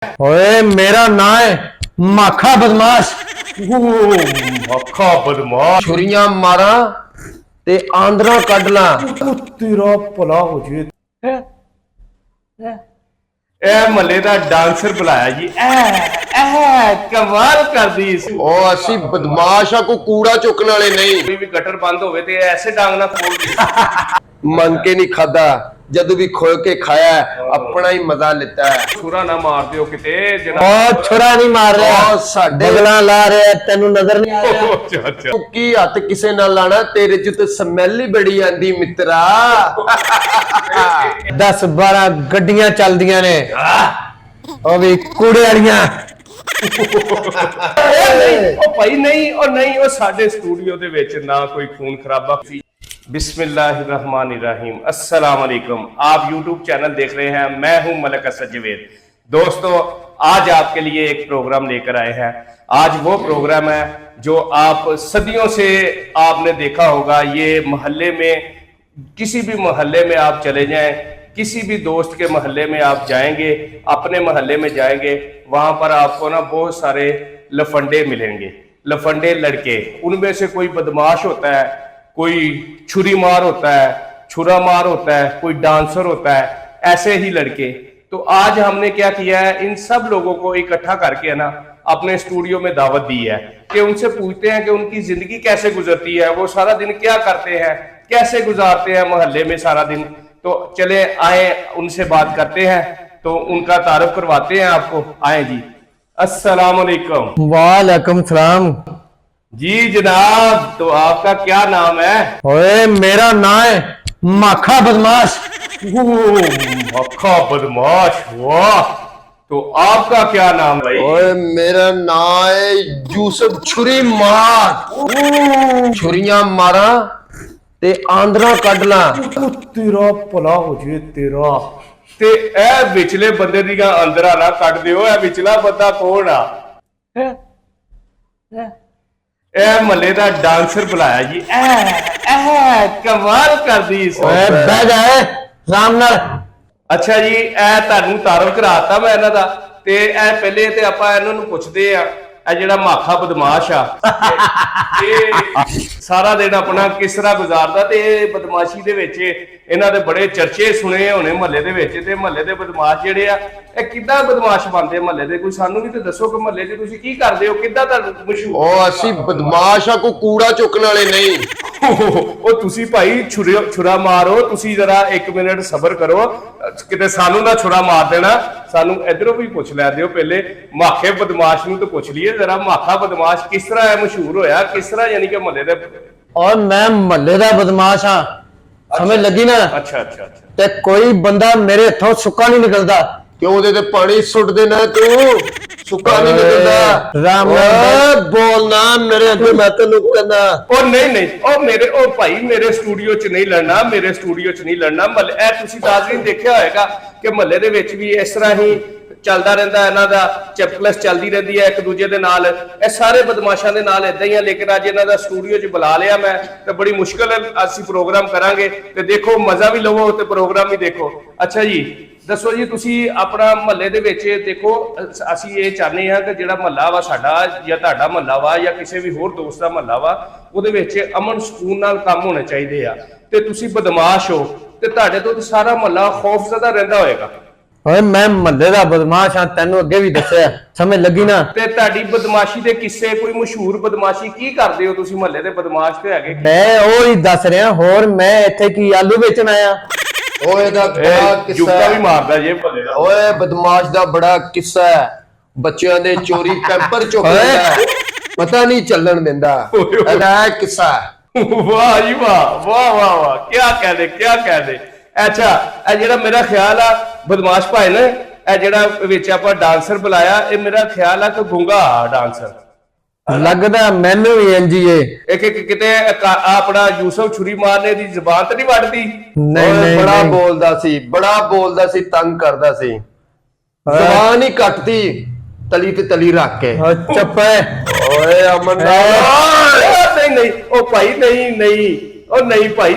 ओए मेरा नाम है माखा बदमाश। मक्खा बदमाश छुरियां मारा ते आंदरा कड ला। तेरा भला हो जे। ਇਹ ਮਹੱਲੇ ਦਾ ਡਾਂਸਰ ਬੁਲਾਇਆ ਜੀ ਕਮਾਲ ਕਰਦੀ ਸੀ ओ असी बदमाश आ, को कूड़ा चुकने वाले नहीं। ਕੋਈ ਵੀ ਗਟਰ ਬੰਦ ਹੋਵੇ ਤੇ ਐਸੇ ਡਾਂਗ ਨਾਲ ਖੋਲਦੀ मन के नहीं खादा, जदू भी खो के खाया है, अपना ही मजा लेता है। ਛੁਰਾ ਨਾ ਮਾਰ ਦਿਓ ਕਿਤੇ ओ छुरा नहीं मार रहा, ओ साडे बगला ला रहे हैं, तेनू नजर नहीं आ रहा। ਅੱਛਾ ਅੱਛਾ तू की हथ किसे ना लाना, तेरे च तो स्मैल ही बड़ी आंदी मित्रा। 10-12 गड्डियां चलदियां ने, ओ भी कूड़े वालियां। ਉਹ ਭਾਈ ਨਹੀਂ ਉਹ ਨਹੀਂ ਉਹ ਸਾਡੇ ਸਟੂਡੀਓ ਦੇ ਵਿੱਚ ਨਾ ਕੋਈ खून खराबा। बिस्मिल्लाहिर्रहमानिर्रहीम अस्सलाम वालेकुम। आप YouTube चैनल देख रहे हैं, मैं हूं मलिक असद जवेद। दोस्तों आज आपके लिए एक प्रोग्राम लेकर आए हैं। आज वो प्रोग्राम है जो आप सदियों से आपने देखा होगा। ये मोहल्ले में किसी भी मोहल्ले में आप चले जाएं, किसी भी दोस्त के मोहल्ले में आप जाएंगे, अपने मोहल्ले में जाएंगे, वहां पर आपको ना बहुत सारे लफंडे मिलेंगे, लफंडे लड़के। उनमें से कोई बदमाश होता है, कोई छुरी मार होता है, छुरा मार होता है, कोई डांसर होता है, ऐसे ही लड़के। तो आज हमने क्या किया है, इन सब लोगों को इकट्ठा करके ना अपने स्टूडियो में दावत दी है कि उनसे पूछते हैं कि उनकी जिंदगी कैसे गुजरती है, वो सारा दिन क्या करते हैं, कैसे गुजारते हैं मोहल्ले में सारा दिन। तो चले आए उनसे बात करते हैं, तो उनका तारुफ करवाते हैं आपको। आए जी, अस्सलाम वालेकुम। वालेकुम सलाम। जी जनाब, तो आपका क्या नाम है? ओए मेरा नाम है माखा बदमाश। मक्खा बदमाश, वाह। तो आपका क्या नाम भाई? ओए मेरा नाम है यूसुफ छुरी मार। छुरियां मारा ते आंदरा कड ला। तेरा भला हो जे तेरा। ਤੇ ਇਹ ਵਿਚਲੇ ਬੰਦੇ ਦੀਆਂ ਅੰਦਰਾਂ ਨਾ ਕੱਢ ਦਿਓ। ਇਹ ਵਿਚਲਾ ਬੰਦਾ ਕੌਣ ਆ? ਇਹ ਮਹੱਲੇ ਦਾ ਡਾਂਸਰ ਬੁਲਾਇਆ ਜੀ ਕਮਾਲ ਕਰਦੀ ਸੀ। ओए बह जाए राम नाल। ਅੱਛਾ ਜੀ, ਇਹ ਤੁਹਾਨੂੰ ਤਾਰਫ ਕਰਾਤਾ ਮੈਂ ਇਹਨਾਂ ਦਾ। ਤੇ ਇਹ ਪਹਿਲੇ ਤੇ ਆਪਾਂ ਇਹਨਾਂ ਨੂੰ ਪੁੱਛਦੇ ਆ, ਇਹ ਜਿਹੜਾ ਮਾਖਾ ਬਦਮਾਸ਼ ਆ ਇਹ ਸਾਰਾ ਦਿਨ ਆਪਣਾ ਕਿਸ ਤਰ੍ਹਾਂ ਗੁਜ਼ਾਰਦਾ। ਤੇ ਇਹ ਬਦਮਾਸ਼ੀ ਦੇ ਵਿੱਚ ਇਹਨਾਂ ਦੇ ਬੜੇ ਚਰਚੇ ਸੁਣੇ ਹੋਣੇ ਮਹੱਲੇ ਦੇ ਵਿੱਚ। ਤੇ ਮਹੱਲੇ ਦੇ ਬਦਮਾਸ਼ ਜਿਹੜੇ ਆ, ਇਹ ਕਿੱਦਾਂ ਬਦਮਾਸ਼ ਬਣਦੇ ਮਹੱਲੇ ਦੇ? ਕੋਈ ਸਾਨੂੰ ਵੀ ਤੇ ਦੱਸੋ ਕਿ ਮਹੱਲੇ 'ਚ ਤੁਸੀਂ ਕੀ ਕਰਦੇ ਹੋ, ਕਿੱਦਾਂ ਤੁਹਾਨੂੰ ਮਸ਼ਹੂਰ? ओ असी बदमाश आ, को कूड़ा चुकने वाले नहीं। ਉਹ ਤੁਸੀਂ ਭਾਈ ਛੁਰਾ ਮਾਰੋ। ਤੁਸੀਂ ਜਰਾ 1 ਮਿੰਟ ਸਬਰ ਕਰੋ, ਕਿਤੇ ਸਾਨੂੰ ਨਾ ਛੁਰਾ ਮਾਰ ਦੇਣਾ। ਸਾਨੂੰ ਇਧਰੋਂ ਵੀ ਪੁੱਛ ਲੈ ਦਿਓ ਪਹਿਲੇ। ਮਾਖੇ ਬਦਮਾਸ਼ ਨੂੰ ਤਾਂ ਪੁੱਛ ਲਈਏ ਜਰਾ, ਮਾਖਾ ਬਦਮਾਸ਼ ਕਿਸ ਤਰ੍ਹਾਂ ਹੈ ਮਸ਼ਹੂਰ ਹੋਇਆ, ਕਿਸ ਤਰ੍ਹਾਂ ਯਾਨੀ ਕਿ ਮਹੱਲੇ ਦੇ? और मैं महल्ले दा बदमाश हाँ, समझ लगी ना? ਅੱਛਾ ਅੱਛਾ ਅੱਛਾ। ते कोई बंदा मेरे हथों सुक्का नहीं निकलता। क्यों दे दे पानी सुट देना तू, सुक्का नहीं निकलता। राम ओए बोलना मेरे अगे, मैं तेनू कहना। ਉਹ ਨਹੀਂ ਉਹ ਮੇਰੇ ਉਹ ਭਾਈ ਮੇਰੇ ਸਟੂਡੀਓ 'ਚ ਨਹੀਂ ਲੜਨਾ, ਮੇਰੇ ਸਟੂਡੀਓ 'ਚ ਨਹੀਂ ਲੜਨਾ। ਮਹੱਲੇ ਇਹ ਤੁਸੀਂ ਨਾਜ਼ਰੀਨ ਦੇਖਿਆ ਹੋਏਗਾ ਕਿ ਮਹੱਲੇ ਦੇ ਵਿੱਚ ਵੀ ਇਸ ਤਰ੍ਹਾਂ ਹੀ ਚੱਲਦਾ ਰਹਿੰਦਾ ਇਹਨਾਂ ਦਾ। ਚੈਪਲਸ ਚੱਲਦੀ ਰਹਿੰਦੀ ਹੈ ਇੱਕ ਦੂਜੇ ਦੇ ਨਾਲ। ਇਹ ਸਾਰੇ ਬਦਮਾਸ਼ਾਂ ਦੇ ਨਾਲ ਇਦਾਂ ਹੀ ਆ। ਲੇਕਿਨ ਅੱਜ ਇਹਨਾਂ ਦਾ ਸਟੂਡੀਓ 'ਚ ਬੁਲਾ ਲਿਆ ਮੈਂ, ਤੇ ਬੜੀ ਮੁਸ਼ਕਲ ਅਸੀਂ ਪ੍ਰੋਗਰਾਮ ਕਰਾਂਗੇ। ਤੇ ਦੇਖੋ, ਮਜ਼ਾ ਵੀ ਲਵੋ ਤੇ ਪ੍ਰੋਗਰਾਮ ਵੀ ਦੇਖੋ। ਅੱਛਾ ਜੀ, ਦੱਸੋ ਜੀ, ਤੁਸੀਂ ਆਪਣਾ ਮਹੱਲੇ ਦੇ ਵਿੱਚ ਦੇਖੋ, ਅਸੀਂ ਇਹ ਚਾਹੁੰਦੇ ਹਾਂ ਕਿ ਜਿਹੜਾ ਮਹੱਲਾ ਵਾ ਸਾਡਾ, ਜਾਂ ਤੁਹਾਡਾ ਮਹੱਲਾ ਵਾ, ਜਾਂ ਕਿਸੇ ਵੀ ਹੋਰ ਦੋਸਤ ਦਾ ਮਹੱਲਾ ਵਾ, ਉਹਦੇ ਵਿੱਚ ਅਮਨ ਸਕੂਨ ਨਾਲ ਕੰਮ ਹੋਣੇ ਚਾਹੀਦੇ ਆ। ਤੇ ਤੁਸੀਂ ਬਦਮਾਸ਼ ਹੋ ਤੇ ਤੁਹਾਡੇ ਤੋਂ ਸਾਰਾ ਮਹੱਲਾ ਖੌਫਜ਼ਦਾ ਰਹਿੰਦਾ ਹੋਏਗਾ। ओए मैं महल्ले दा बदमाश हाँ, तेनू अगे भी दस्या, समझ लगी ना? ਤੇ ਤੁਹਾਡੀ ਬਦਮਾਸ਼ੀ ਦੇ ਕਿੱਸੇ, ਕੋਈ ਮਸ਼ਹੂਰ ਬਦਮਾਸ਼ੀ ਕੀ ਕਰਦੇ ਹੋ ਤੁਸੀਂ? ਮਹੱਲੇ ਦੇ ਬਦਮਾਸ਼ ਤੇ ਹੈਗੇ। मैं ओ ही दस रहा, होर मैं इत्थे की आलू बेचन आया। ओए दा बड़ा किस्सा ਜੁੱਤਾ ਵੀ ਮਾਰਦਾ ਜੇ ਮਹੱਲੇ ਦਾ। ओए बदमाश दा बड़ा किस्सा है। बच्चों दे चोरी पैंपर चुक लेंदा है, पता नहीं चलन देंदा। एदा किस्सा ਵਾਹ ਜੀ ਵਾਹ ਵਾਹ ਵਾਹ ਵਾਹ, ਕਿਆ ਕਹਿ ਦੇ। ਅੱਛਾ, ਇਹ ਜਿਹੜਾ ਮੇਰਾ ਖਿਆਲ ਆ ਬਦਮਾਸ਼ ਭਾਈ ਨੇ, ਇਹ ਜਿਹੜਾ ਵਿੱਚ ਆਪਾਂ ਡਾਂਸਰ ਬੁਲਾਇਆ, ਇਹ ਮੇਰਾ ਖਿਆਲ ਆ ਕਿ ਗੁੰਗਾ ਡਾਂਸਰ लगदा मैनू भी इंज ही है। ਇੱਕ ਕਿਤੇ ਆਪਣਾ ਯੂਸਫ ਛੁਰੀ ਮਾਰਨੇ ਦੀ ਜ਼ਬਾਨ ਤੇ ਨਹੀਂ ਵੱਢਦੀ? नहीं ओए नहीं बड़ा नहीं। बोलदा सी, तंग करदा सी, जबान ही कटती तली ते तली रख के। चुप है। ओए अमन ਨਹੀਂ ਉਹ ਭਾਈ ਨਹੀਂ ਉਹ ਨਹੀਂ ਭਾਈ,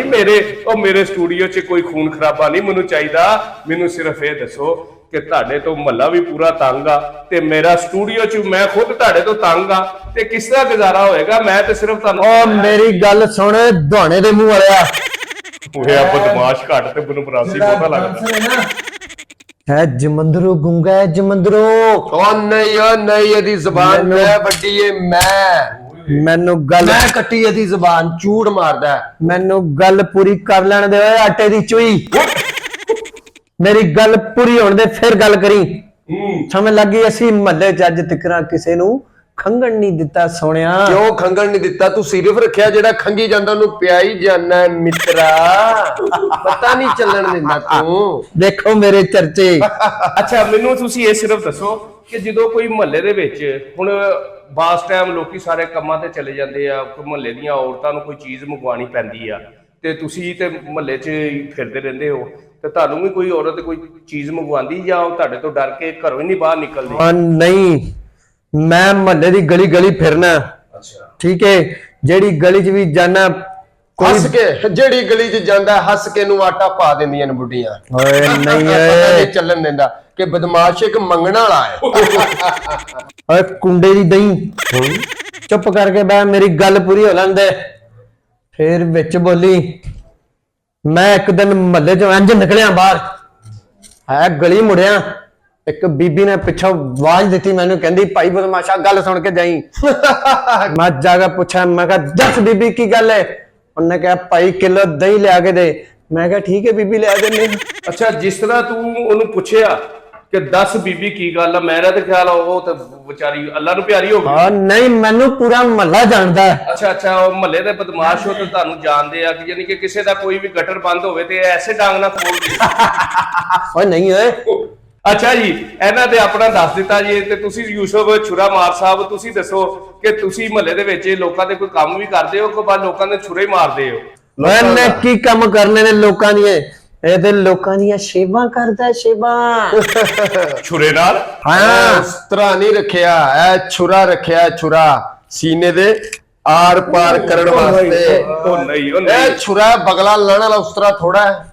ਮੇਰੇ ਸਟੂਡੀਓ 'ਚ ਕੋਈ ਖੂਨ ਖਰਾਬਾ ਨਹੀਂ ਮੈਨੂੰ ਚਾਹੀਦਾ। ਮੈਨੂੰ ਸਿਰਫ ਇਹ ਦੱਸੋ ਕਿ ਤੁਹਾਡੇ ਤੋਂ ਮਹੱਲਾ ਵੀ ਪੂਰਾ ਤੰਗ ਆ ਤੇ ਮੇਰਾ ਸਟੂਡੀਓ 'ਚ ਮੈਂ ਖੁਦ ਤੁਹਾਡੇ ਤੋਂ ਤੰਗ ਆ ਤੇ ਕਿਸ ਤਰ੍ਹਾਂ ਗੁਜ਼ਾਰਾ ਹੋਏਗਾ। ਮੈਂ ਤੇ ਸਿਰਫ ਤੁਹਾਨੂੰ ਓ ਮੇਰੀ ਗੱਲ ਸੁਣ ਦੁਹਾਣੇ ਦੇ ਮੂੰਹ ਵਾਲਿਆ, ਹੋਇਆ ਬਦਮਾਸ਼ ਘੱਟ ਤੇ ਮੈਨੂੰ ਬਰਾਸੀ ਬਹੁਤਾ ਲੱਗਦਾ ਹੈ ਜਮੰਦਰੋ ਗੁੰਗਾ ਹੈ ਜਮੰਦਰੋ। ਓ ਨਹੀਂ ਇਹਦੀ ਜ਼ਬਾਨ ਮੈਂ ਵੱਡੀ ਏ, ਮੈਨੂੰ ਗੱਲ ਮੈਂ ਕੱਟੀ ਇਹਦੀ ਜ਼ਬਾਨ, ਝੂਠ ਮਾਰਦਾ। ਮੈਨੂੰ ਗੱਲ ਪੂਰੀ ਕਰ ਲੈਣ ਦੇ ਓਏ ਆਟੇ ਦੀ ਚੂਈ। ਮੇਰੀ ਗੱਲ ਪੂਰੀ ਹੋਣ ਦੇ ਫਿਰ ਗੱਲ ਕਰੀ। ਸਮਝ ਲੱਗੀ ਅਸੀਂ ਮਹੱਲੇ ਚ ਅੱਜ ਤੱਕਰਾਂ ਕਿਸੇ ਨੂੰ ਖੰਗਣ ਨਹੀਂ ਦਿੱਤਾ ਸੋਹਣਿਆ। ਕਿਉਂ ਖੰਗਣ ਨਹੀਂ ਦਿੱਤਾ? ਤੂੰ ਸਿਰਫ ਰੱਖਿਆ ਜਿਹੜਾ ਖੰਗੀ ਜਾਂਦਾ ਉਹਨੂੰ ਪਿਆਈ ਜਾਣਾ ਮਿੱਤਰਾ, ਪਤਾ ਨਹੀਂ ਚੱਲਣ ਦਿੰਦਾ ਤੂੰ। ਦੇਖੋ ਮੇਰੇ ਚਰਚੇ। ਅੱਛਾ ਮੈਨੂੰ ਤੁਸੀਂ ਇਹ ਸਿਰਫ ਦੱਸੋ ਕਿ ਜਦੋਂ ਕੋਈ ਮਹੱਲੇ ਦੇ ਵਿੱਚ ਹੁਣ ਬਾਸ ਟਾਈਮ ਲੋਕੀ ਸਾਰੇ ਕੰਮਾਂ ਤੇ ਚਲੇ ਜਾਂਦੇ ਆ, ਕੋਈ ਮਹੱਲੇ ਦੀਆਂ ਔਰਤਾਂ ਨੂੰ ਕੋਈ ਚੀਜ਼ ਮੰਗਵਾਉਣੀ ਪੈਂਦੀ ਆ ਤੇ ਤੁਸੀਂ ਤੇ ਮਹੱਲੇ 'ਚ ਫਿਰਦੇ ਰਹਿੰਦੇ ਹੋ ਤੇ ਤੁਹਾਨੂੰ ਵੀ ਕੋਈ ਔਰਤ ਕੋਈ ਚੀਜ਼ ਮੰਗਵਾਉਂਦੀ ਜਾਂ ਉਹ ਤੁਹਾਡੇ ਤੋਂ ਡਰ ਕੇ ਘਰੋਂ ਹੀ ਨਹੀਂ ਬਾਹਰ ਨਿਕਲਦੀ? ਨਹੀਂ, ਮੈਂ ਮਹੱਲੇ ਦੀ ਗਲੀ ਗਲੀ ਫਿਰਨਾ। ਅੱਛਾ ਠੀਕ ਹੈ, ਜਿਹੜੀ ਗਲੀ 'ਚ ਵੀ ਜਾਣਾ ਹੱਸ ਕੇ, ਜਿਹੜੀ ਗਲੀ 'ਚ ਜਾਂਦਾ ਹੱਸ ਕੇ ਨੂੰ ਆਟਾ ਪਾ ਦਿੰਦੀਆਂ ਨੇ ਬੁੱਢੀਆਂ। ਓਏ ਨਹੀਂ ਪਤਾ ਨਹੀਂ ਚੱਲਣ ਦਿੰਦਾ ਕਿ ਬਦਮਾਸ਼ ਇੱਕ ਮੰਗਣ ਵਾਲਾ ਹੈ। ਓਏ ਕੁੰਡੇ ਦੀ ਦਹੀਂ, ਚੁੱਪ ਕਰਕੇ ਬੈ, ਮੇਰੀ ਗੱਲ ਪੂਰੀ ਹੋ ਲੈਂਦੇ ਫੇਰ ਵਿੱਚ ਬੋਲੀ। ਮੈਂ ਇੱਕ ਦਿਨ ਮਹੱਲੇ 'ਚੋਂ ਇੰਜ ਨਿਕਲਿਆ ਬਾਹਰ, ਹੈ ਗਲੀ ਮੁੜਿਆ, ਇੱਕ ਬੀਬੀ ਨੇ ਪਿੱਛੋਂ ਆਵਾਜ਼ ਦਿੱਤੀ ਮੈਨੂੰ, ਕਹਿੰਦੀ ਭਾਈ ਬਦਮਾਸ਼ਾ ਗੱਲ ਸੁਣ ਕੇ ਜਾਈ। ਮੈਂ ਜਾ ਕੇ ਪੁੱਛਿਆ, ਮੈਂ ਕਿਹਾ ਦੱਸ ਬੀਬੀ ਕੀ ਗੱਲ ਹੈ? ਉਹਨੇ ਕਿਹਾ ਭਾਈ ਕਿਲੋ ਦਹੀਂ ਲਿਆ ਕੇ ਦੇ। ਮੈਂ ਕਿਹਾ ਠੀਕ ਹੈ ਬੀਬੀ ਲਿਆ ਦਿੰਦੇ। ਅੱਛਾ ਜਿਸ ਤਰ੍ਹਾਂ ਤੂੰ ਉਹਨੂੰ ਪੁੱਛਿਆ ਕਿ ਦੱਸ ਬੀਬੀ ਕੀ ਗੱਲ ਆ, ਮੇਰਾ ਤੇ ਖਿਆਲ ਉਹ ਤੇ ਵਿਚਾਰੀ ਅੱਲਾ ਨੂੰ ਪਿਆਰੀ ਹੋ ਗਈ। ਹਾਂ ਨਹੀਂ, ਮੈਨੂੰ ਪੂਰਾ ਮਹੱਲਾ ਜਾਣਦਾ ਹੈ। ਅੱਛਾ ਉਹ ਮਹੱਲੇ ਦੇ ਬਦਮਾਸ਼ ਹੋ ਤੇ ਤੁਹਾਨੂੰ ਜਾਣਦੇ ਆ ਕਿ ਯਾਨੀ ਕਿ ਕਿਸੇ ਦਾ ਕੋਈ ਵੀ ਗਟਰ ਬੰਦ ਹੋਵੇ ਤੇ ਐਸੇ ਡਾਂਗ ਨਾਲ ਖੋਲ ਦੇ। ਓਏ ਨਹੀਂ ਓਏ। ਅੱਛਾ ਜੀ ਇਹਨਾਂ ਤੇ ਆਪਣਾ ਦੱਸ ਦਿੱਤਾ ਜੀ ਤੇ ਤੁਸੀਂ ਯੂਸਫ ਛੁਰਾ ਮਾਰ ਸਾਹਿਬ ਤੁਸੀਂ ਦੱਸੋ ਕਿ ਤੁਸੀਂ ਮਹੱਲੇ ਦੇ ਵਿੱਚ ਲੋਕਾਂ ਦੇ ਕੋਈ ਕੰਮ ਵੀ ਕਰਦੇ ਹੋ ਕਿ ਬਾਅਦ ਲੋਕਾਂ ਦੇ ਛੁਰੇ ਮਾਰਦੇ ਹੋ? ਮੈਂ ਕੀ ਕੰਮ ਕਰਨੇ ਨੇ ਲੋਕਾਂ ਦੀਆਂ? ਇਹ ਤੇ ਲੋਕਾਂ ਦੀਆਂ ਸੇਵਾ ਕਰਦਾ, ਸੇਵਾ। ਛੁਰੇ ਨਾਲ? ਹਾਂ ਉਸ ਤਰ੍ਹਾਂ ਨਹੀਂ ਰੱਖਿਆ, ਇਹ ਛੁਰਾ ਰੱਖਿਆ, ਛੁਰਾ ਸੀਨੇ ਦੇ ਆਰ ਪਾਰ ਕਰਨ ਵਾਸਤੇ। ਉਹ ਨਹੀਂ ਇਹ ਛੁਰਾ ਬਗਲਾ ਲਾਣ ਵਾਲਾ ਉਸ ਤਰ੍ਹਾਂ ਥੋੜਾ ਹੈ।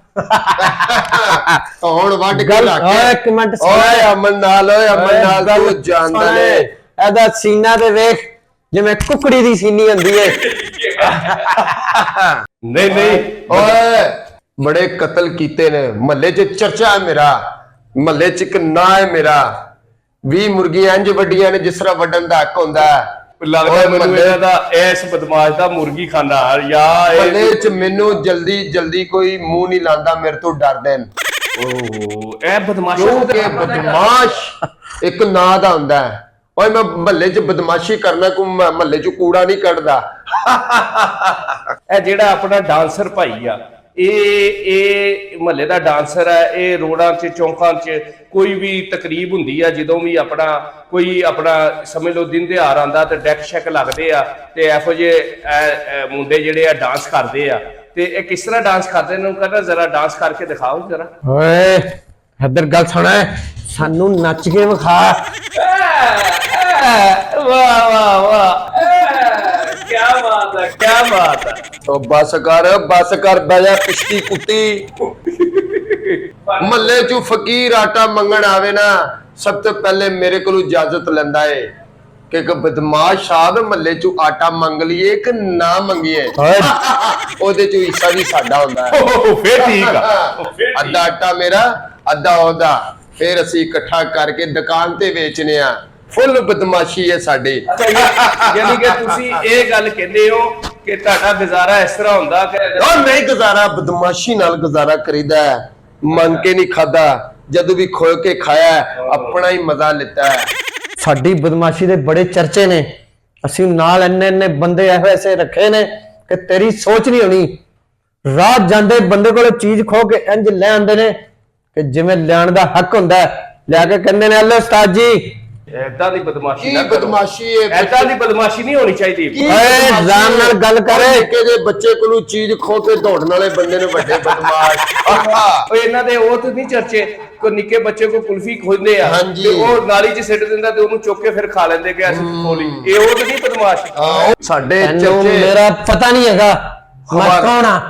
ਹੁਣ ਵੱਢ ਕੇ ਲਾ ਕੇ ਓਏ ਇੱਕ ਮਿੰਟ ਓਏ ਅਮਨ ਨਾਲ ਤੂੰ ਜਾਣਦਾ ਨੇ ਇਹਦਾ ਸੀਨਾ ਤੇ ਵੇਖ ਜਿਵੇਂ ਕੁਕੜੀ ਦੀ ਸੀਨੀ ਹੁੰਦੀ ਏ। ਨਹੀਂ ਓਏ ਬੜੇ ਕਤਲ ਕੀਤੇ ਨੇ ਮਹੱਲੇ 'ਚ, ਚਰਚਾ ਹੈ ਮੇਰਾ ਮਹੱਲੇ 'ਚ, ਇੱਕ ਨਾਂ ਹੈ ਮੇਰਾ। 20 ਮੁਰਗੀਆਂ ਇੰਜ ਵੱਡੀਆਂ ਨੇ ਜਿਸ ਤਰ੍ਹਾਂ ਵੱਢਣ ਦਾ ਹੱਕ ਹੁੰਦਾ ਹੈ। ਲੱਗਦਾ ਮੈਨੂੰ ਇਹਨਾਂ ਦਾ ਇਸ ਬਦਮਾਸ਼ ਦਾ ਮੁਰਗੀ ਖਾਨਾ ਯਾਰ ਮਹੱਲੇ 'ਚ ਮੈਨੂੰ ਜਲਦੀ ਕੋਈ ਮੂੰਹ ਨਹੀਂ ਲਾਂਦਾ, ਮੇਰੇ ਤੋਂ ਡਰਦੇ ਨੇ। ਓਹ ਇਹ ਬਦਮਾਸ਼ ਕਿਉਂਕਿ ਬਦਮਾਸ਼ ਇੱਕ ਨਾਂ ਦਾ ਹੁੰਦਾ ਹੈ। ਓਏ ਮੈਂ ਮਹੱਲੇ 'ਚ ਬਦਮਾਸ਼ੀ ਕਰਨਾ, ਕੋਈ ਮਹੱਲੇ 'ਚ ਕੂੜਾ ਨਹੀਂ ਕੱਢਦਾ। ਇਹ ਜਿਹੜਾ ਆਪਣਾ ਡਾਂਸਰ ਭਾਈ ਆ, ਇਹ ਮਹੱਲੇ ਦਾ ਡਾਂਸਰ ਹੈ। ਇਹ ਰੋਡਾਂ 'ਚ ਚੌਂਕਾਂ 'ਚ ਕੋਈ ਵੀ ਤਕਰੀਬ ਹੁੰਦੀ ਆ, ਜਦੋਂ ਵੀ ਕੋਈ ਆਪਣਾ ਸਮਝ ਲਓ ਦਿਨ ਤਿਉਹਾਰ ਆਂਦਾ ਤੇ ਡੈਕ ਸ਼ੈਕ ਲੱਗਦੇ ਆ ਤੇ ਇਹੋ ਜਿਹੇ ਮੁੰਡੇ ਜਿਹੜੇ ਆ ਡਾਂਸ ਕਰਦੇ ਆ। ਤੇ ਇਹ ਕਿਸ ਤਰ੍ਹਾਂ ਡਾਂਸ ਕਰਦੇ ਨੇ ਕਹਿੰਦਾ ਜ਼ਰਾ ਡਾਂਸ ਕਰਕੇ ਦਿਖਾਓ ਜਰਾ। ਓਏ ਇੱਧਰ ਗੱਲ ਸੁਣ, ਸਾਨੂੰ ਨੱਚ ਕੇ ਵਿਖਾ। ਵਾਹ ਵਾਹ ਵਾਹ, ਕੀ ਬਾਤ ਹੈ, ਕੀ ਬਾਤ ਹੈ। तो बस कर बह जा पिछती कुत्ती। मल्ले चू फकीर आटा मंगण आवे ना, सब तो पहले मेरे को इजाजत लेंदा है कि बदमाश साहब मल्ले चू आटा मंग लीए कि ना मंगीए। ओदे चू हिस्सा भी साडा हुंदा है। फिर ठीक है, अद्धा आटा मेरा अद्धा ओदा, फिर असी इकट्ठा करके दुकान ते बेचने आ। फुल बदमाशी है साडी। यानी कि तुसी ये गल कहंदे हो कि ਤੁਹਾਡਾ ਗੁਜ਼ਾਰਾ ਇਸ ਤਰ੍ਹਾਂ ਹੁੰਦਾ ਕਿ नहीं गुजारा बदमाशी नाल गुजारा करीदा है, मंग के नहीं खादा, जदों भी खोल के खाया अपना ही मजा लेता है। ਸਾਡੀ ਬਦਮਾਸ਼ੀ ਦੇ ਬੜੇ ਚਰਚੇ ਨੇ, ਅਸੀਂ ਨਾਲ ਇੰਨੇ ਬੰਦੇ ਐਸੇ ਰੱਖੇ ਨੇ ਕਿ ਤੇਰੀ ਸੋਚ ਨਹੀਂ ਹੋਣੀ। ਰਾਤ ਜਾਂਦੇ ਬੰਦੇ ਕੋਲ ਚੀਜ਼ ਖੋ ਕੇ ਇੰਜ ਲੈ ਆਉਂਦੇ ਨੇ ਕਿ ਜਿਵੇਂ ਲੈਣ ਦਾ ਹੱਕ ਹੁੰਦਾ, ਲਿਆ ਕੇ ਕਹਿੰਦੇ ਨੇ ਅੱਲੋ ਉਸਤਾਦ ਜੀ। ਐਦਾਂ ਦੀ ਬਦਮਾਸ਼ੀ ਨਾ बदमाशी है, ਐਦਾਂ ਦੀ ਬਦਮਾਸ਼ੀ ਨਹੀਂ ਹੋਣੀ ਚਾਹੀਦੀ। ਓਏ ਆਰਾਮ ਨਾਲ ਗੱਲ ਕਰ। ਨਿੱਕੇ ਜਿਹੇ ਬੱਚੇ ਕੋਲੋਂ ਚੀਜ਼ ਖੋ ਕੇ ਦੌੜਨ ਵਾਲੇ ਬੰਦੇ ਨੇ ਵੱਡੇ ਬਦਮਾਸ਼। ਓਏ ਇਹਨਾਂ ਦੇ ਉਹ ਤੇ ਨਹੀਂ ਚਰਚੇ, ਕੋ ਨਿੱਕੇ ਬੱਚੇ ਕੋ ਕੁਲਫੀ ਖੋਜਦੇ ਆ ਹਾਂਜੀ। ਤੇ ਉਹ ਨਾਲੀ 'ਚ ਸਿੱਟ ਦਿੰਦਾ ਤੇ ਉਹਨੂੰ ਚੁੱਕ ਕੇ ਫਿਰ ਖਾ ਲੈਂਦੇ ਕਿ ਅਸੀਂ ਖੋਲੀ। ਇਹ ਉਹ ਤੇ ਨਹੀਂ ਬਦਮਾਸ਼। ਸਾਡੇ ਤੈਨੂੰ ਚਰਚੇ ਮੇਰਾ ਪਤਾ ਨਹੀਂ ਹੈਗਾ ਮੈਂ ਹਮਾਰਾ- ਕੌਣ ਆ।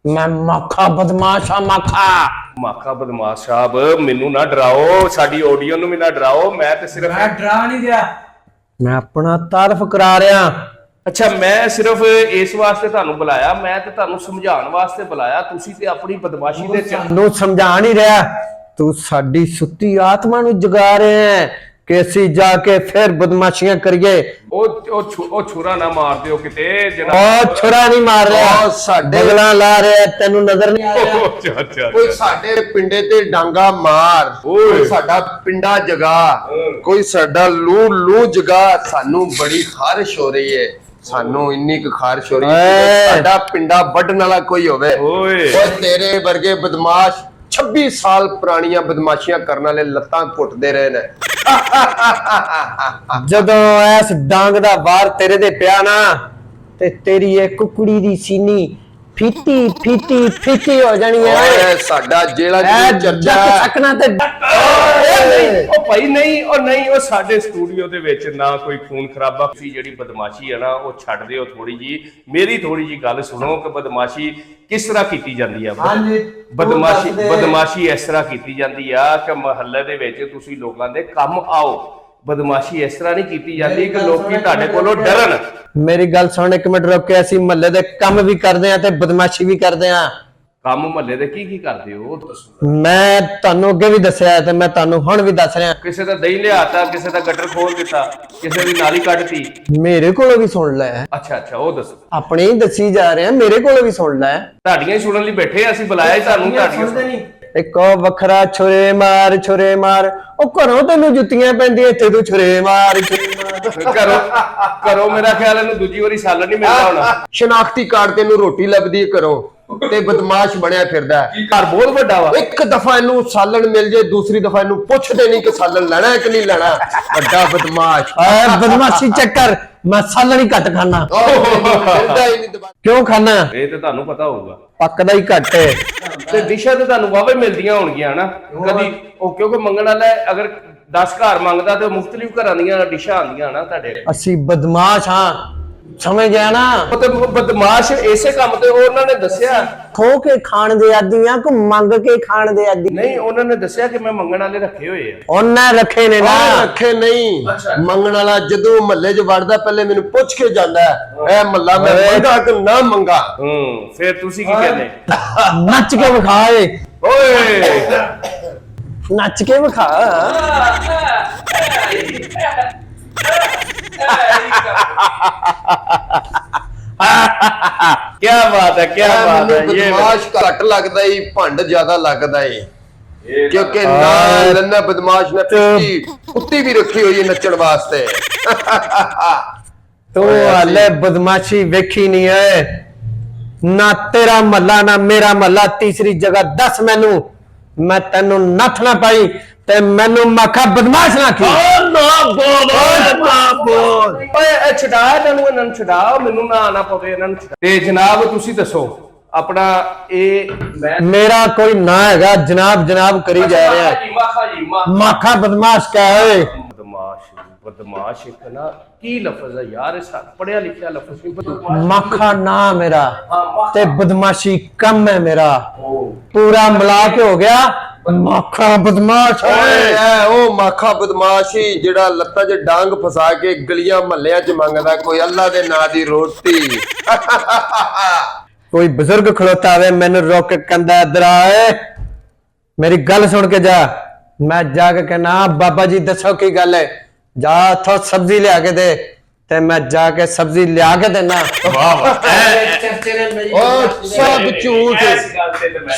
ਮੈਂ ਮੱਖਾ ਬਦਮਾਸ਼ ਆ, ਮੱਖਾ। ਮਾਖਾ ਬਦਮਾਸ਼ ਸਾਹਿਬ ਮੈਨੂੰ ਨਾ ਡਰਾਓ, ਸਾਡੀ ਆਡੀਓ ਨੂੰ ਵੀ ਨਾ ਡਰਾਓ। ਮੈਂ ਤੇ ਸਿਰਫ ਡਰਾ ਨਹੀਂ ਰਿਹਾ, ਮੈਂ ਆਪਣਾ ਤਾਰਫ ਕਰਾ ਰਿਹਾ। ਅੱਛਾ, ਮੈਂ ਸਿਰਫ ਇਸ ਵਾਸਤੇ ਤੁਹਾਨੂੰ ਬੁਲਾਇਆ, ਮੈਂ ਤੇ ਤੁਹਾਨੂੰ ਸਮਝਾਉਣ ਵਾਸਤੇ ਬੁਲਾਇਆ। ਤੁਸੀਂ ਤੇ ਆਪਣੀ ਬਦਮਾਸ਼ੀ ਦੇ ਨੂੰ ਸਮਝਾ ਨਹੀਂ ਰਿਹਾ, ਤੂੰ ਸਾਡੀ ਸੁੱਤੀ ਆਤਮਾ ਨੂੰ ਜਗਾ ਰਿਹਾ ਹੈ ਕਿ ਅਸੀਂ ਜਾ ਕੇ ਫਿਰ ਬਦਮਾਸ਼ੀਆਂ ਕਰੀਏ। ਉਹ ਛੁਰਾ ਨਾ ਮਾਰ ਦਿਓ ਕਿਤੇ ਜਨਾਬ। ਉਹ ਛੁਰਾ ਨਹੀਂ ਮਾਰ ਰਿਹਾ, ਉਹ ਸਾਡੇ ਬਗਲਾ ਲਾ ਰਿਹਾ, ਤੈਨੂੰ ਨਜ਼ਰ ਨਹੀਂ ਆ ਰਿਹਾ। ਅੱਛਾ ਕੋਈ ਸਾਡੇ ਪਿੰਡੇ ਤੇ ਡਾਂਗਾ ਮਾਰ, ਕੋਈ ਸਾਡਾ ਪਿੰਡਾ ਜਗਾ, ਕੋਈ ਸਾਡਾ ਲੂ ਜਗਾ। ਸਾਨੂੰ ਬੜੀ ਖਾਰਿਸ਼ ਹੋ ਰਹੀ ਹੈ, ਸਾਨੂੰ ਇੰਨੀ ਕੁ ਖਾਰਿਸ਼ ਹੋ ਰਹੀ ਹੈ ਸਾਡਾ ਪਿੰਡਾ ਵੱਢਣ ਵਾਲਾ ਕੋਈ ਹੋਵੇ। ਓਏ ਤੇਰੇ ਵਰਗੇ ਬਦਮਾਸ਼ 26 ਸਾਲ ਪੁਰਾਣੀਆਂ ਬਦਮਾਸ਼ੀਆਂ ਕਰਨ ਵਾਲੇ ਲੱਤਾਂ ਘੁੱਟਦੇ ਰਹੇ ਨੇ। ਜਦੋਂ ਐਸ ਡਾਂਗ ਦਾ ਵਾਰ ਤੇਰੇ ਤੇ ਪਿਆ ਨਾ ਤੇ ਤੇਰੀ ਇਹ ਕੁਕੜੀ ਦੀ ਸੀਨੀ ਫੀਤੀ ਹੋ ਜਾਣੀ ਹੈ। ਓਏ ਸਾਡਾ ਜਿਹੜਾ ਚਰਚਾ ਸਕਣਾ ਤੇ ਉਹ ਭਾਈ ਨਹੀਂ, ਉਹ ਨਹੀਂ, ਉਹ ਸਾਡੇ ਸਟੂਡੀਓ ਦੇ ਵਿੱਚ ਨਾ ਕੋਈ ਖੂਨ ਖਰਾਬਾ। ਤੁਸੀਂ ਜਿਹੜੀ ਬਦਮਾਸ਼ੀ ਹੈ ਨਾ ਉਹ ਛੱਡ ਦਿਓ ਥੋੜੀ ਜੀ। ਮੇਰੀ ਥੋੜੀ ਜੀ ਗੱਲ ਸੁਣੋ ਕਿ ਬਦਮਾਸ਼ੀ ਕਿਸ ਤਰ੍ਹਾਂ ਕੀਤੀ ਜਾਂਦੀ ਆ। ਬਦਮਾਸ਼ੀ ਇਸ ਤਰ੍ਹਾਂ ਕੀਤੀ ਜਾਂਦੀ ਆ ਕਿ ਮਹੱਲੇ ਦੇ ਵਿੱਚ ਤੁਸੀਂ ਲੋਕਾਂ ਦੇ ਕੰਮ ਆਓ। ਬਦਮਾਸ਼ੀ ਇਸ ਤਰ੍ਹਾਂ ਨਹੀਂ ਕੀਤੀ ਜਾਂਦੀ ਕਿ ਲੋਕੀ ਤੁਹਾਡੇ ਕੋਲੋਂ ਡਰਨ। ਮੇਰੀ ਗੱਲ ਸੁਣ, ਇੱਕ ਮਿੰਟ ਰੁਕ ਕੇ। ਅਸੀਂ ਮਹੱਲੇ ਦੇ ਕੰਮ ਵੀ ਕਰਦੇ ਆ ਤੇ ਬਦਮਾਸ਼ੀ ਵੀ ਕਰਦੇ ਆ। ਕੰਮ ਮਹੱਲੇ ਦੇ ਕੀ ਕਰਦੇ ਹੋ ਉਹ ਦੱਸੋ। ਮੈਂ ਤੁਹਾਨੂੰ ਅੱਗੇ ਵੀ ਦੱਸਿਆ ਤੇ ਮੈਂ ਤੁਹਾਨੂੰ ਹੁਣ ਵੀ ਦੱਸ ਰਿਹਾ। ਕਿਸੇ ਦਾ ਦਹੀਂ ਲਿਆਤਾ, ਕਿਸੇ ਦਾ ਗਟਰ ਖੋਲ ਦਿੱਤਾ, ਕਿਸੇ ਦੀ ਨਾਲੀ ਕੱਢਤੀ। ਮੇਰੇ ਕੋਲੋਂ ਵੀ ਸੁਣ ਲੈ। ਅੱਛਾ, ਉਹ ਦੱਸੋ। ਆਪਣੇ ਹੀ ਦੱਸੀ ਜਾ ਰਹੇ ਆ, ਮੇਰੇ ਕੋਲੋਂ ਵੀ ਸੁਣ ਲੈ। ਤੁਹਾਡੀਆਂ ਹੀ ਸੁਣਨ ਲਈ ਬੈਠੇ ਆ, ਅਸੀਂ ਬੁਲਾਇਆ ਹੀ ਤੁਹਾਨੂੰ। ਤੁਹਾਡੀਆਂ ਇੱਕ ਉਹ ਵੱਖਰਾ ਛੁਰੇ ਮਾਰ, ਉਹ ਘਰੋਂ ਤੈਨੂੰ ਜੁੱਤੀਆਂ ਪੈਂਦੀਆਂ, ਇੱਥੇ ਤੂੰ ਛੁਰੇ ਮਾਰ। ਕਰੋ ਮੇਰਾ ਖਿਆਲ ਇਹਨੂੰ ਦੂਜੀ ਵਾਰੀ ਸਾਲਣ ਨਹੀਂ ਮਿਲਦਾ ਹੋਣਾ। ਸ਼ਨਾਖਤੀ ਕਾਰਡ ਤੈਨੂੰ ਰੋਟੀ ਲੱਭਦੀ ਕਰੋ ਤੇ ਬਦਮਾਸ਼ ਬਣਿਆ ਫਿਰਦਾ। ਘਰ ਬਹੁਤ ਵੱਡਾ ਵਾ। ਇੱਕ ਦਫਾ ਇਹਨੂੰ ਸਾਲਣ ਮਿਲ ਜੇ, ਦੂਸਰੀ ਦਫਾ ਇਹਨੂੰ ਪੁੱਛਦੇ ਨਹੀਂ ਕਿ ਸਾਲਣ ਲੈਣਾ ਕਿ ਨਹੀਂ ਲੈਣਾ। ਵੱਡਾ ਬਦਮਾਸ਼। ਬਦਮਾਸ਼ੀ ਚੱਕਰ, ਮੈਂ ਸਾਲਣ ਹੀ ਘੱਟ ਖਾਣਾ। ਕਿਉਂ ਖਾਣਾ? ਇਹ ਤੇ ਤੁਹਾਨੂੰ ਪਤਾ ਹੋਊਗਾ, ਪੱਕਦਾ ਹੀ ਘੱਟ ਹੈ। ਤੇ ਡਿਸ਼ਾਂ ਤੇ ਤੁਹਾਨੂੰ ਵਾਵੇ ਮਿਲਦੀਆਂ ਹੋਣਗੀਆਂ ਨਾ ਕਦੀ। ਉਹ ਕਿਉਂਕਿ ਮੰਗਣ ਵਾਲਾ ਅਗਰ 10 ਘਰ ਮੰਗਦਾ ਤੇ ਮੁਖਤਲਿਫ ਘਰਾਂ ਦੀਆਂ ਡਿਸ਼ਾਂ ਆਉਂਦੀਆਂ ਨਾ ਤੁਹਾਡੇ। ਅਸੀਂ ਬਦਮਾਸ਼ ਹਾਂ, ਸਮਝ ਗਿਆ ਨਾ। ਉਹ ਤੇ ਬਦਮਾਸ਼ ਇਸੇ ਕੰਮ ਤੇ ਉਹਨਾਂ ਨੇ ਦੱਸਿਆ। ਖੋ ਕੇ ਖਾਣ ਦੇ ਆਦੀ ਆ ਕਿ ਮੰਗ ਕੇ ਖਾਣ ਦੇ ਆਦੀ? ਨਹੀਂ, ਉਹਨਾਂ ਨੇ ਦੱਸਿਆ ਕਿ ਮੈਂ ਮੰਗਣ ਵਾਲੇ ਰੱਖੇ ਹੋਏ ਆ। ਉਹਨਾਂ ਰੱਖੇ ਨੇ ਨਾ। ਰੱਖੇ ਨਹੀਂ, ਮੰਗਣ ਵਾਲਾ ਜਦੋਂ ਮਹੱਲੇ 'ਚ ਵੜਦਾ ਪਹਿਲੇ ਮੈਨੂੰ ਪੁੱਛ ਕੇ ਜਾਂਦਾ ਇਹ ਮਹੱਲਾ ਮੈਂ ਮੰਗਾ ਕਿ ਨਾ ਮੰਗਾ। ਫਿਰ ਤੁਸੀਂ ਕੀ ਕਹਿੰਦੇ? ਨੱਚ ਕੇ ਵਿਖਾ ਓਏ ਨੱਚ ਕੇ ਵਿਖਾ। क्या बात है, क्या बात है। ये बदमाश घट लगदा ही, भंड ज्यादा लगदा ही। क्योंकि ना लन्ना बदमाश ने कुत्ती भी रखी हुई है नचण वास्ते। तू हाले बदमाशी वेखी नहीं है ना। तेरा महला ना मेरा महला, तीसरी जगह दस मैनू, मैं तेनू नथ ना पाई ते मैनू मखा बदमाश ना की। ਓਏ ਛਡਾ ਇਹਨਾਂ ਨੂੰ ਛਡਾ, ਮੈਨੂੰ ਨਾ ਆਣਾ ਪਵੇ ਇਹਨਾਂ ਨੂੰ। ਤੇ ਜਨਾਬ ਤੁਸੀਂ ਦੱਸੋ ਆਪਣਾ ਇਹ मेरा कोई ना हैगा जनाब जनाब करी जा रहा है। माखा बदमाश क्या है? बदमाश एक ना की लफ्ज है यार, पढ़िया लिखिया लफ्ज नहीं। बदमाश माखा ना मेरा ते बदमाशी कम है मेरा, पूरा मिला के हो गया माखा बदमाश। ओ माखा बदमाश ही जेड़ा लत्ता च डांग फसा के गलियां महल्लियां च मंगदा कोई अल्लाह दे नां दी रोटी। कोई बुजुर्ग खड़ोता हुए मैनू रोक के कहंदा इधर आए, मेरी गल सुन के जा। मैं जाके कहना बाबा जी दसो की गल है, जा थो सब्जी लिया के दे ते मैं जाके सब्जी लिया के देना। सब झूठ,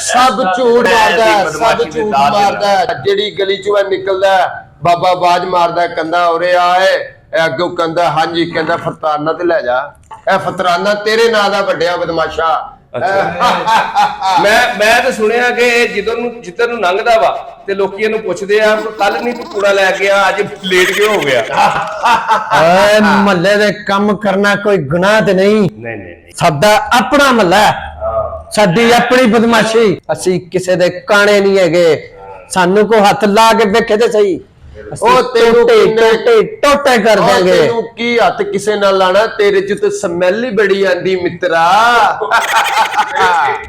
सब झूठ मारदा, सब झूठ मारदा। जेड़ी गली चों निकलदा बाबा आवाज मारदा, कहंदा ओरे आए, अगों कहंदा हां जी, कहंदा फरताना ते ले जा। ए फतराना तेरे नां दा वड्डिया बदमाशा। मैं तो सुनिया कि जिधर ਨੂੰ ਲੰਘਦਾ ਵਾ ਤੇ ਲੋਕੀ ਇਹਨੂੰ ਪੁੱਛਦੇ ਆ ਕੱਲ ਨਹੀਂ ਤੂੰ ਕੂੜਾ ਲੈ ਕੇ ਆ, ਅੱਜ ਲੇਟ ਕਿਉਂ ਹੋ ਗਿਆ? ਓਏ ਮਹੱਲੇ ਦੇ ਕੰਮ ਕਰਨਾ ਕੋਈ ਗੁਨਾਹ ਤੇ ਨਹੀਂ। ਨਹੀਂ ਸਾਡਾ ਆਪਣਾ ਮਹੱਲਾ, ਸਾਡੀ ਆਪਣੀ ਬਦਮਾਸ਼ੀ। ਅਸੀਂ ਕਿਸੇ ਦੇ ਕਾਣੇ ਨਹੀਂ ਹੈਗੇ। ਸਾਨੂੰ ਕੋ ਹੱਥ ਲਾ ਕੇ ਵੇਖੇ ਤੇ ਸਹੀ, ਉਹ ਤੈਨੂੰ ਟੋਟੇ ਕਰ ਉਹ ਦਿਆਂਗੇ। ਤੈਨੂੰ ਕੀ ਹੱਥ ਕਿਸੇ ਨਾਲ ਲਾਣਾ, ਤੇਰੇ ਚ ਤੇ ਸਮੈਲ ਹੀ ਬੜੀ ਆਂਦੀ ਮਿੱਤਰਾ।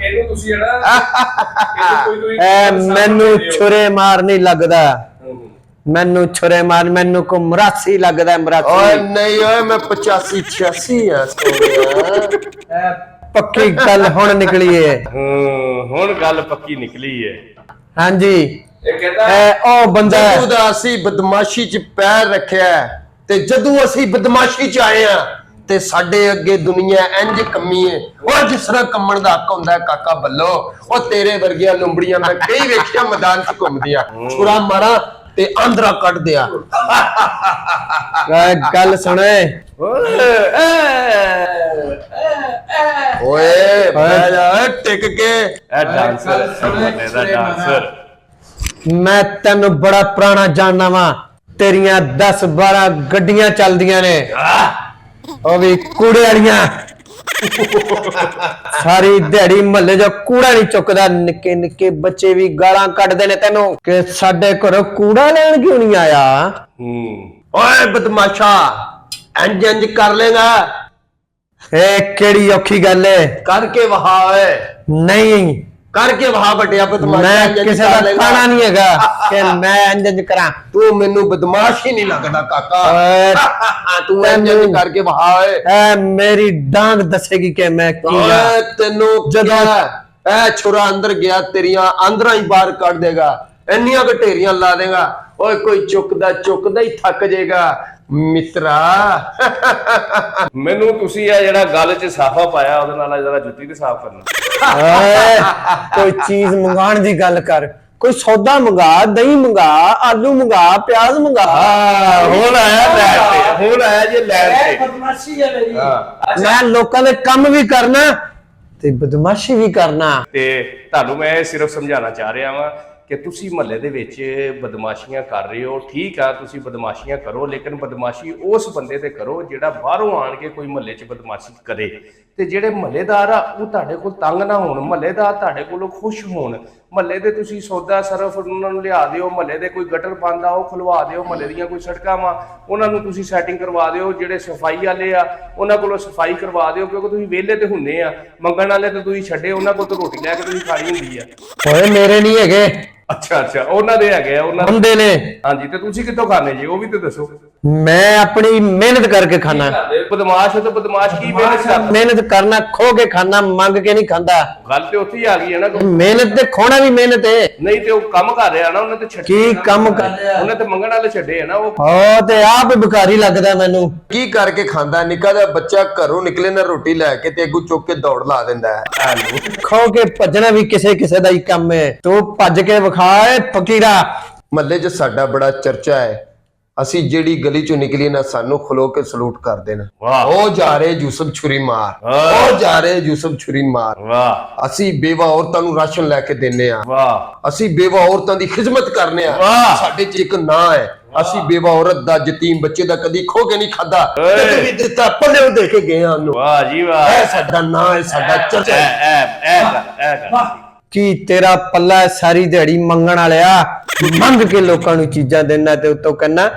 ਇਹਨੂੰ ਤੁਸੀਂ ਜਿਹੜਾ ਮੈਨੂੰ ਛੁਰੇ ਮਾਰ ਨਹੀਂ ਲੱਗਦਾ, ਮੈਨੂੰ ਛੁਰੇ ਮਾਰ, ਮੈਨੂੰ ਕੋ ਮਰਾਸੀ ਲੱਗਦਾ, ਓਏ ਮਰਾਸੀ। ਨਹੀਂ ਓਏ, ਮੈਂ 85 86 ਆ ਸੋਹਣਿਆ। ਪੱਕੀ ਗੱਲ ਹੁਣ ਨਿਕਲੀ ਏ। ਹੁਣ ਗੱਲ ਪੱਕੀ ਨਿਕਲੀ ਹੈ। ਹਾਂਜੀ, ਇਹ ਕਹਿੰਦਾ ਉਹ ਬੰਦਾ ਜਦੋਂ ਦਾ ਅਸੀਂ ਬਦਮਾਸ਼ੀ ਚ ਪੈਰ ਰੱਖਿਆ ਤੇ ਜਦੋਂ ਅਸੀਂ ਬਦਮਾਸ਼ੀ ਚ ਆਏ ਆ ਤੇ ਸਾਡੇ ਅੱਗੇ ਦੁਨੀਆ ਇੰਜ ਕੰਮੀ ਏ। ਉਹ ਜਿਸ ਤਰ੍ਹਾਂ ਕੰਮਣ ਦਾ ਹੱਕ ਹੁੰਦਾ ਕਾਕਾ ਬੱਲੋ, ਉਹ ਤੇਰੇ ਵਰਗੀਆਂ ਲੰਬੜੀਆਂ ਮੈਂ ਕਈ ਵੇਖਿਆ ਮੈਦਾਨ ਚ ਘੁੰਮਦੀਆਂ, ਛੁਰਾ ਮਾਰਾਂ ਤੇ ਆਂਦਰਾ ਕੱਢ ਦਿਆ। ਗੱਲ ਸੁਣੇ, ਓਏ ਬਹਿ ਜਾ ਟਿਕ ਕੇ। ਇਹ ਡਾਂਸਰ ਮੱਲੇ ਦਾ ਡਾਂਸਰ। ਮੈਂ ਤੈਨੂੰ ਬੜਾ ਪੁਰਾਣਾ ਜਾਣਨਾ ਵਾਂ, ਤੇਰੀਆਂ 10-12 ਗੱਡੀਆਂ ਚੱਲਦੀਆਂ ਨੇ, ਉਹ ਵੀ ਕੂੜੇ ਵਾਲੀਆਂ। ਸਾਰੀ ਦਿਹਾੜੀ ਮਹੱਲੇ ਜੋ ਕੂੜਾ ਨਹੀਂ ਚੁੱਕਦਾ, ਨਿੱਕੇ ਨਿੱਕੇ ਬੱਚੇ ਵੀ ਗਾਲਾਂ ਕੱਢਦੇ ਨੇ ਤੈਨੂੰ ਕਿ ਸਾਡੇ ਘਰੋਂ ਕੂੜਾ ਲੈਣ ਕਿਉਂ ਨਹੀਂ ਆਇਆ। ਓਏ ਬਦਮਾਸ਼ਾ, ਇੰਜ ਇੰਜ ਕਰ ਲੇਗਾ, ਇਹ ਕਿਹੜੀ ਔਖੀ ਗੱਲ ਏ। ਕਰਕੇ ਵਹਾ ਓਏ, ਨਹੀਂ, ਕਰਕੇ ਵਹਾ ਵੱਡਿਆ ਬਦਮਾਸ਼ਾ। ਮੈਂ ਇੰਜ ਇੰਜ ਕਿਸੇ ਕਰ ਦਾ ਲਏਗਾ। ਖਾਣਾ ਨਹੀਂ ਹੈਗਾ ਕਿ ਮੈਂ ਇੰਜ ਕਰਾਂ। ਤੂੰ ਮੈਨੂੰ ਬਦਮਾਸ਼ ਹੀ ਨਹੀਂ ਲੱਗਦਾ ਕਾਕਾ। ਓਏ, ਤੂੰ ਇੰਜ ਇੰਜ ਕਰਕੇ ਵਹਾ ਓਏ। ਐ ਮੇਰੀ ਡਾਂਗ ਦੱਸੇਗੀ ਕਿ ਮੈਂ ਕੀ ਆ। ਓਏ ਤੈਨੂੰ ਜਦੋਂ ਇਹ ਛੁਰਾ ਅੰਦਰ ਗਿਆ ਤੇਰੀਆਂ ਆਂਦਰਾਂ ਹੀ ਬਾਹਰ ਕੱਢ ਦੇਗਾ, ਇੰਨੀਆਂ ਘਟੇਰੀਆਂ ਲਾ ਦੇਗਾ। ਓਏ ਕੋਈ ਚੁੱਕਦਾ ਹੀ ਥੱਕ ਜਾਏਗਾ ਮਿੱਤਰਾ। ਮੈਨੂੰ ਤੁਸੀਂ ਇਹ ਜਿਹੜਾ ਗੱਲ 'ਚ ਸਾਫਾ ਪਾਇਆ ਉਹਦੇ ਨਾਲ ਜਰਾ ਜੁੱਤੀ ਤੇ ਸਾਫ਼ ਕਰਨਾ। ਓਏ, ਕੋਈ ਚੀਜ਼ ਮੰਗਾਉਣ ਦੀ ਗੱਲ ਕਰ, ਕੋਈ ਸੌਦਾ ਮੰਗਾ, ਦਹੀਂ ਮੰਗਾ, ਆਲੂ ਮੰਗਾ, ਪਿਆਜ਼ ਮੰਗਾ। ਹੁਣ ਆਇਆ ਲੈਣ ਤੇ, ਹੁਣ ਆਇਆ ਜੇ ਲੈਣ ਤੇ। ਬਦਮਾਸ਼ੀ ਹੈ ਮੇਰੀ। ਮੈਂ ਲੋਕਾਂ ਦੇ ਕੰਮ ਵੀ ਕਰਨਾ ਤੇ ਬਦਮਾਸ਼ੀ ਵੀ ਕਰਨਾ। ਤੇ ਤੁਹਾਨੂੰ ਮੈਂ ਸਿਰਫ ਸਮਝਾਉਣਾ ਚਾਹ ਰਿਹਾ ਵਾਂ ਕਿ ਤੁਸੀਂ ਮਹੱਲੇ ਦੇ ਵਿੱਚ ਬਦਮਾਸ਼ੀਆਂ ਕਰ ਰਹੇ ਹੋ। ਠੀਕ ਆ, ਤੁਸੀਂ ਬਦਮਾਸ਼ੀਆਂ ਕਰੋ, ਲੇਕਿਨ ਬਦਮਾਸ਼ੀ ਉਸ ਬੰਦੇ ਤੇ ਕਰੋ ਜਿਹੜਾ ਬਾਹਰੋਂ ਆਣ ਕੇ ਕੋਈ ਮਹੱਲੇ 'ਚ ਬਦਮਾਸ਼ੀ ਕਰੇ। ਤੇ ਜਿਹੜੇ ਮਹੱਲੇਦਾਰ ਆ ਉਹ ਤੁਹਾਡੇ ਕੋਲ ਤੰਗ ਨਾ ਹੋਣ, ਮਹੱਲੇਦਾਰ ਤੁਹਾਡੇ ਕੋਲੋਂ ਖੁਸ਼ ਹੋਣ। ਮਹੱਲੇ ਦੇ ਤੁਸੀਂ ਸੌਦਾ ਸਰਫ ਉਹਨਾਂ ਨੂੰ ਲਿਆ ਦਿਓ, ਮਹੱਲੇ ਦੇ ਕੋਈ ਗਟਰ ਪਾਉਂਦਾ ਉਹ ਖੁਲਵਾ ਦਿਓ, ਮਹੱਲੇ ਦੀਆਂ ਕੋਈ ਸੜਕਾਂ ਵਾ ਉਹਨਾਂ ਨੂੰ ਤੁਸੀਂ ਸੈਟਿੰਗ ਕਰਵਾ ਦਿਓ, ਜਿਹੜੇ ਸਫਾਈ ਵਾਲੇ ਆ ਉਹਨਾਂ ਕੋਲੋਂ ਸਫਾਈ ਕਰਵਾ ਦਿਓ, ਕਿਉਂਕਿ ਤੁਸੀਂ ਵਿਹਲੇ ਤੇ ਹੁੰਦੇ ਆ, ਮੰਗਣ ਵਾਲੇ ਤੇ ਤੁਸੀਂ ਛੱਡੇ, ਉਹਨਾਂ ਕੋਲ ਤਾਂ ਰੋਟੀ ਲੈ ਕੇ ਤੁਸੀਂ ਖਾਣੀ ਹੁੰਦੀ ਆ। ਓਏ ਮੇਰੇ ਨਹੀਂ ਹੈਗੇ, ਅੱਛਾ, ਉਹਨਾਂ ਦੇ ਹੈਗੇ ਆ, ਉਹਨਾਂ ਬੰਦੇ ਨੇ। ਹਾਂਜੀ, ਤੇ ਤੁਸੀਂ ਕਿੱਥੋਂ ਖਾਣੇ ਜੀ ਉਹ ਵੀ ਤੇ ਦੱਸੋ। ਮੈਂ ਆਪਣੀ ਮਿਹਨਤ ਕਰਕੇ ਖਾਣਾ। ਬਦਮਾਸ਼ ਹੋ ਤਾਂ ਬਦਮਾਸ਼ ਕੀ ਮਿਹਨਤ ਕਰਦਾ। ਮਿਹਨਤ ਕਰਨਾ, ਖੋ ਕੇ ਖਾਣਾ, ਮੰਗ ਕੇ ਨਹੀਂ ਖਾਂਦਾ। ਗੱਲ ਤੇ ਉੱਥੇ ਹੀ ਆ ਗਈ ਹੈ ਨਾ। ਮਿਹਨਤ ਤੇ ਖੋਣਾ ਵੀ ਮਿਹਨਤ ਹੈ। ਨਹੀਂ ਤੇ ਉਹ ਕੰਮ ਕਰ ਰਿਹਾ ਨਾ, ਉਹਨੇ ਤੇ ਛੱਡੇ, ਕੀ ਕੰਮ ਕਰ, ਉਹਨੇ ਤੇ ਮੰਗਣ ਵਾਲੇ ਛੱਡੇ ਆ ਨਾ ਉਹ। ਉਹ ਤੇ ਆਪ ਬਿਕਾਰੀ ਲੱਗਦਾ ਮੈਨੂੰ। ਕੀ ਕਰਕੇ ਖਾਂਦਾ? ਨਿੱਕਾ ਜਿਹਾ ਬੱਚਾ ਘਰੋਂ ਨਿਕਲੇ ਨਾ ਰੋਟੀ ਲੈ ਕੇ ਤੇ ਅੱਗੂ ਚੁੱਕ ਕੇ ਦੌੜ ਲਾ ਦਿੰਦਾ ਹੈ। ਖੋ ਕੇ ਭੱਜਣਾ ਵੀ ਕਿਸੇ ਕਿਸੇ ਦਾ ਹੀ ਕੰਮ ਹੈ। ਤੂੰ ਭੱਜ ਕੇ ਵਿਖਾ ਏ ਫਕੀਰਾ। ਮਹੱਲੇ 'ਚ ਸਾਡਾ ਬੜਾ ਚਰਚਾ ਹੈ, ਅਸੀਂ ਜਿਹੜੀ ਗਲੀ 'ਚੋਂ ਨਿਕਲੀ ਨਾ ਸਾਨੂੰ ਖਲੋ ਕੇ ਸਲੂਟ ਕਰਦੇ ਨੇ। ਵਾਹ। ਉਹ ਜਾ ਰਹੇ ਯੂਸਫ ਛੁਰੀ ਮਾਰ, ਵਾਹ। ਉਹ ਜਾ ਰਹੇ ਯੂਸਫ ਛੁਰੀ ਮਾਰ। ਵਾਹ ਅਸੀਂ ਬੇਵਾ ਔਰਤਾਂ ਨੂੰ ਰਾਸ਼ਨ ਲੈ ਕੇ ਦਿੰਨੇ ਆ, ਵਾਹ ਅਸੀਂ ਬੇਵਾ ਔਰਤਾਂ ਦੀ ਖਿਦਮਤ ਕਰਨੇ ਆ। ਵਾਹ। ਸਾਡੇ 'ਚ ਇੱਕ ਨਾਂ ਹੈ, ਅਸੀਂ ਬੇਵਾ ਔਰਤ ਦਾ, ਯਤੀਮ ਬੱਚੇ ਦਾ ਕਦੀ ਖੋ ਕੇ ਨਹੀਂ ਖਾਦਾ, ਓਏ। ਕਦੇ ਵੀ ਦਿੱਤਾ ਪੱਲੇ ਦੇ ਕੇ ਗਏ ਆ ਉਹਨੂੰ। ਵਾਹ ਜੀ ਵਾਹ। ਇਹ ਸਾਡਾ ਨਾਂ ਹੈ, ਸਾਡਾ ਚਰਚਾ ਹੈ। ਇਹ ਕੀ ਤੇਰਾ ਪੱਲਾ ਹੈ ਸਾਰੀ ਦਿਹਾੜੀ ਮੰਗਣ ਵਾਲਿਆ? ਮੰਗ ਕੇ ਲੋਕਾਂ ਨੂੰ ਚੀਜ਼ਾਂ ਦੇਣਾ ਤੇ ਉਤੋਂ ਕਹਿੰਦਾ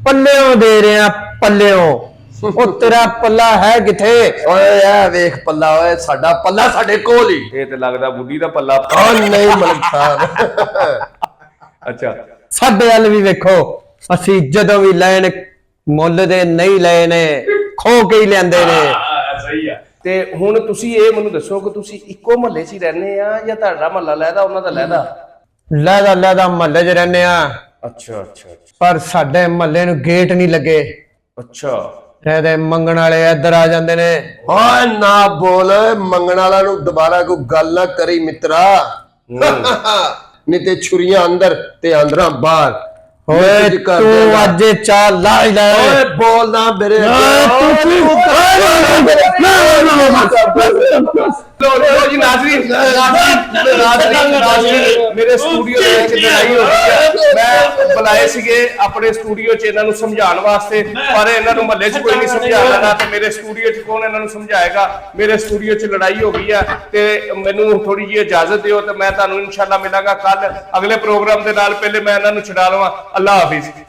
ਪੱਲਿਓਂ ਦੇ ਰਿਹਾ, ਪੱਲਿਓਂ। ਉਹ ਤੇਰਾ ਪੱਲਾ ਹੈ ਕਿੱਥੇ? ਓਏ ਇਹ ਵੇਖ ਪੱਲਾ, ਓਏ ਸਾਡਾ ਪੱਲਾ ਸਾਡੇ ਕੋਲ ਹੀ। ਇਹ ਤੇ ਲੱਗਦਾ ਬੁੱਢੀ ਦਾ ਪੱਲਾ। ਓ ਨਹੀਂ ਮਲਕ ਸਾਹਿਬ। ਅੱਛਾ, ਸਾਡੇ ਵੱਲ ਵੀ ਵੇਖੋ, ਅਸੀਂ ਜਦੋਂ ਵੀ ਲੈਣ ਮੁੱਲ ਦੇ ਨਹੀਂ ਲਏ ਨੇ, ਖੋ ਕੇ ਹੀ ਲੈਂਦੇ ਨੇ। ਸਹੀ ਆ। ਤੇ ਹੁਣ ਤੁਸੀਂ ਇਹ ਮੈਨੂੰ ਦੱਸੋ ਕਿ ਤੁਸੀਂ ਇੱਕੋ ਮਹੱਲੇ 'ਚ ਹੀ ਰਹਿੰਦੇ ਆ ਜਾਂ ਤੁਹਾਡਾ ਮਹੱਲਾ ਲੈਦਾ ਉਹਨਾਂ ਦਾ ਲੈਦਾ? ਲੈਦਾ ਮਹੱਲੇ 'ਚ ਰਹਿੰਦੇ ਆ, ਅੱਛਾ ਅੱਛਾ ਪਰ ਸਾਡੇ ਮਹੱਲੇ ਨੂੰ ਗੇਟ ਨਹੀਂ ਲੱਗੇ। ਅੱਛਾ। ਇਹਦੇ ਮੰਗਣ ਵਾਲੇ ਇੱਧਰ ਆ ਜਾਂਦੇ ਨੇ। ਓਏ ਨਾ ਬੋਲ, ਮੰਗਣ ਵਾਲਾ ਨੂੰ ਦੁਬਾਰਾ ਕੋਈ ਗੱਲ ਨਾ ਕਰੀ ਮਿੱਤਰਾ। ਨਹੀਂ ਤੇ ਛੁਰੀਆਂ ਅੰਦਰ ਤੇ ਆਂਦਰਾਂ ਬਾਹਰ। ਓਏ ਤੂੰ ਅੱਜ ਚਾਹ ਲਾ ਹੀ ਲੈ। ਓਏ ਬੋਲ ਨਾ ਮੇਰੇ ਲੋ ਜੀ ਨਾਜ਼ਰੀਨ, ਮੇਰੇ ਸਟੂਡੀਓ ਦੇ ਵਿੱਚ ਲੜਾਈ ਹੋ ਗਈ ਹੈ। ਮੈਂ ਬੁਲਾਏ ਸੀਗੇ ਆਪਣੇ ਸਟੂਡੀਓ 'ਚ ਇਹਨਾਂ ਨੂੰ ਸਮਝਾਉਣ ਵਾਸਤੇ, ਪਰ ਇਹਨਾਂ ਨੂੰ ਮਹੱਲੇ 'ਚ ਕੋਈ ਨਹੀਂ ਸਮਝਾਉਂਦਾ ਤੇ ਮੇਰੇ ਸਟੂਡੀਓ 'ਚ ਕੌਣ ਇਹਨਾਂ ਨੂੰ ਸਮਝਾਏਗਾ। ਮੇਰੇ ਸਟੂਡੀਓ 'ਚ ਲੜਾਈ ਹੋ ਗਈ ਹੈ ਤੇ ਮੈਨੂੰ ਥੋੜੀ ਜਿਹੀ ਇਜਾਜ਼ਤ ਦਿਓ ਤੇ ਮੈਂ ਤੁਹਾਨੂੰ ਇਨਸ਼ਾਅੱਲਾ ਮਿਲਾਂਗਾ ਕੱਲ ਅਗਲੇ ਪ੍ਰੋਗਰਾਮ ਦੇ ਨਾਲ। ਪਹਿਲੇ ਮੈਂ ਇਹਨਾਂ ਨੂੰ ਛਡਾ ਲਵਾਂ। ਅੱਲਾ ਹਾਫਿਜ਼।